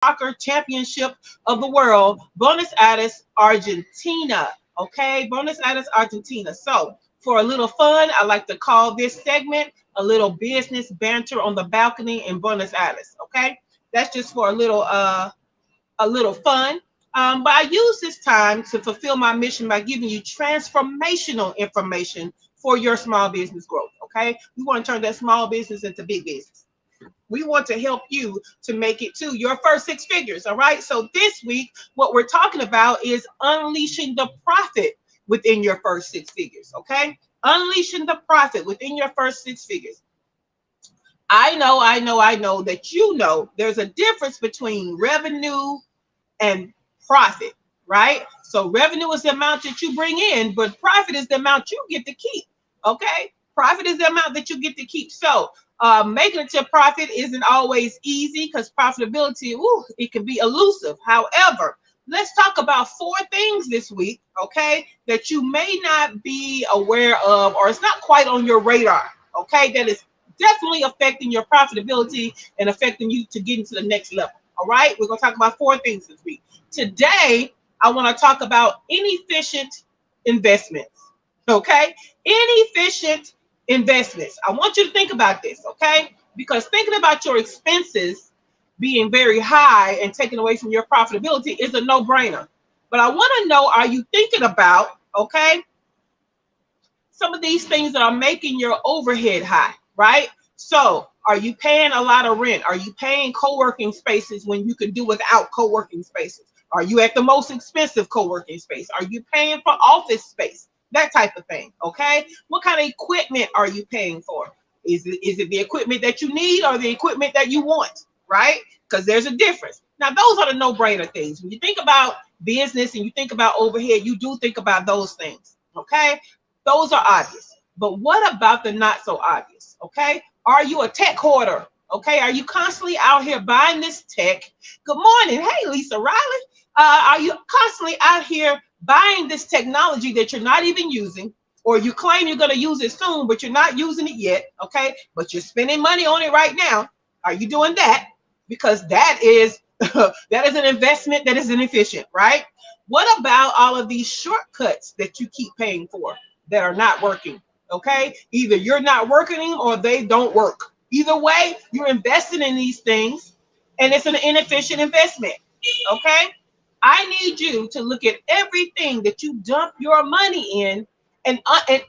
soccer championship of the world, Buenos Aires, Argentina. Okay, Buenos Aires, Argentina. So for a little fun, I like to call this segment a little business banter on the balcony in Buenos Aires. Okay, that's just for a little fun. But I use this time to fulfill my mission by giving you transformational information for your small business growth. Okay, we want to turn that small business into big business. We want to help you to make it to your first six figures. All right. So this week, what we're talking about is unleashing the profit within your first six figures. Okay. Unleashing the profit within your first six figures. I know that you know there's a difference between revenue and profit, right? So revenue is the amount that you bring in, but profit is the amount you get to keep. Okay. Profit is the amount that you get to keep. So making it to profit isn't always easy because profitability, it can be elusive. However, let's talk about four things this week, okay, that you may not be aware of or it's not quite on your radar, okay, that is definitely affecting your profitability and affecting you to getting to the next level. All right, we're going to talk about four things this week. Today, I want to talk about inefficient investments, okay, inefficient investments. I want you to think about this, okay? Because thinking about your expenses being very high and taken away from your profitability is a no-brainer. But I want to know, are you thinking about, okay, some of these things that are making your overhead high, right? So are you paying a lot of rent? Are you paying co-working spaces when you can do without co-working spaces? Are you at the most expensive co-working space? Are you paying for office space? That type of thing, okay? What kind of equipment are you paying for? Is it the equipment that you need or the equipment that you want, right? Because there's a difference. Now, those are the no-brainer things. When you think about business and you think about overhead, you do think about those things, okay? Those are obvious. But what about the not so obvious, okay? Are you a tech hoarder, okay? Are you constantly out here buying this tech? Good morning. Hey, Lisa Riley. Are you constantly out here buying this technology that you're not even using, or you claim you're going to use it soon, but you're not using it yet, okay? But you're spending money on it right now. Are you doing that? Because that is that is an investment that is inefficient, right? What about all of these shortcuts that you keep paying for that are not working, okay? Either you're not working or they don't work. Either way, you're investing in these things, and it's an inefficient investment, okay? I need you to look at everything that you dump your money in and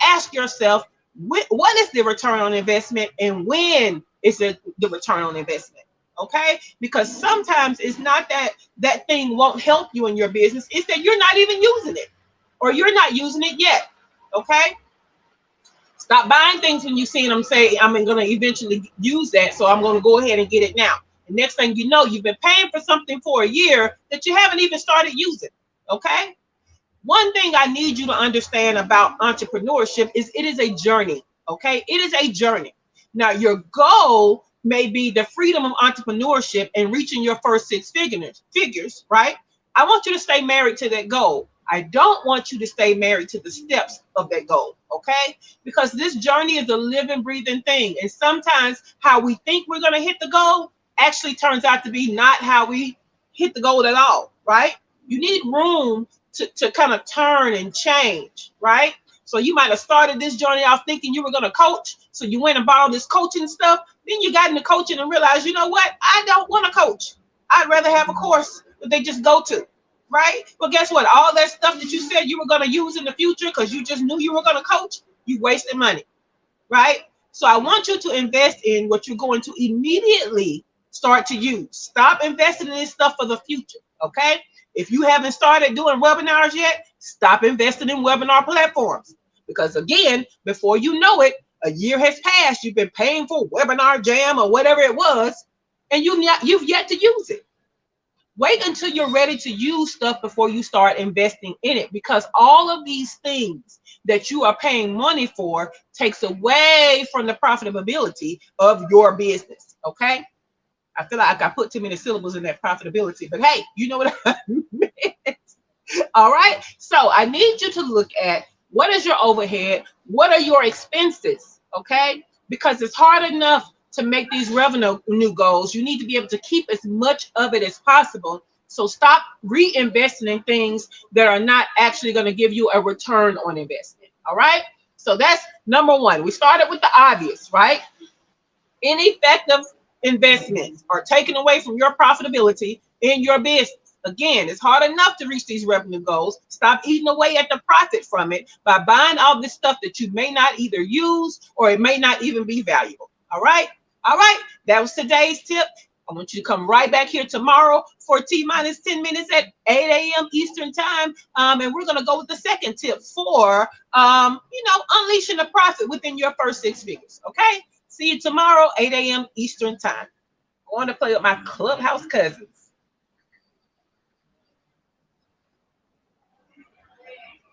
ask yourself, what is the return on investment and when is the return on investment? Okay, because sometimes it's not that that thing won't help you in your business, it's that you're not even using it or you're not using it yet. Okay, stop buying things when you see them say, I'm going to eventually use that, so I'm going to go ahead and get it now. The next thing you know, you've been paying for something for a year that you haven't even started using. Okay. One thing I need you to understand about entrepreneurship is it is a journey. Okay. It is a journey. Now, your goal may be the freedom of entrepreneurship and reaching your first six figures, right? I want you to stay married to that goal. I don't want you to stay married to the steps of that goal, okay? Because this journey is a living, breathing thing. And sometimes how we think we're going to hit the goal actually turns out to be not how we hit the goal at all, right? You need room to kind of turn and change, right? So you might have started this journey off thinking you were going to coach. So you went and bought all this coaching stuff. Then you got into coaching and realized, you know what? I don't want to coach. I'd rather have a course that they just go to, right? Well, guess what? All that stuff that you said you were going to use in the future because you just knew you were going to coach, you wasted money, right? So I want you to invest in what you're going to immediately start to use. Stop investing in this stuff for the future, okay? If you haven't started doing webinars yet, stop investing in webinar platforms. Because again, before you know it, a year has passed. You've been paying for Webinar Jam or whatever it was, and you've yet to use it. Wait until you're ready to use stuff before you start investing in it, because all of these things that you are paying money for takes away from the profitability of your business, okay? I feel like I put too many syllables in that profitability, but hey, you know what I meant. All right, so I need you to look at what is your overhead, what are your expenses, okay? Because it's hard enough to make these revenue new goals, you need to be able to keep as much of it as possible. So stop reinvesting in things that are not actually going to give you a return on investment. All right. So that's number one. We started with the obvious, right? Ineffective investments are taken away from your profitability in your business. Again, it's hard enough to reach these revenue goals. Stop eating away at the profit from it by buying all this stuff that you may not either use or it may not even be valuable. All right. All right. That was today's tip. I want you to come right back here tomorrow for T minus 10 minutes at 8 a.m. Eastern time. And we're going to go with the second tip for, unleashing the profit within your first 6 figures. Okay. See you tomorrow, 8 a.m. Eastern time. Going to play with my clubhouse cousins.